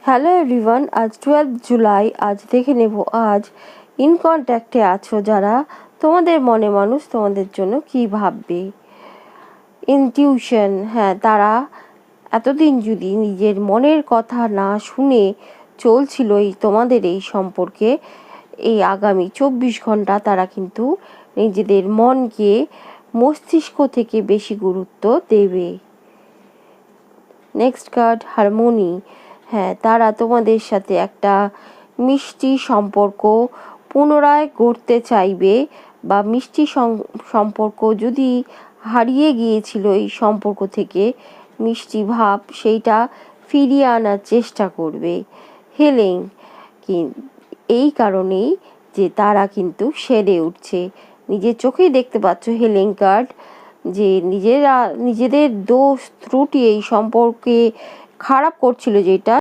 Hello everyone, আজ 12 জুলাই। আজ দেখে নেব আজ ইন কন্ট্যাক্টে আছো যারা, তোমাদের মনে মানুষ তোমাদের জন্য কি ভাববে। ইনটিউশন, হ্যাঁ, তারা এতদিন যদি নিজের মনের কথা না শুনে চলছিল তোমাদের এই সম্পর্কে, এই আগামী 24 ঘন্টা তারা কিন্তু নিজেদের মনকে মস্তিষ্ক থেকে বেশি গুরুত্ব দেবে। নেক্সট কার্ড হারমোনি, হ্যাঁ, তারা তোমাদের সাথে একটা মিষ্টি সম্পর্ক পুনরায় গড়তে চাইবে, বা মিষ্টি সম্পর্ক যদি হারিয়ে গিয়েছিল এই সম্পর্ক থেকে মিষ্টি ভাব, সেইটা ফিরিয়ে আনার চেষ্টা করবে। হিলিং, এই কারণেই যে তারা কিন্তু সেরে উঠছে। নিজের চোখেই দেখতে পাচ্ছ হিলিং কার্ড, যে নিজেদের দোষ ত্রুটি এই সম্পর্কে খারাপ করছিল যেটা,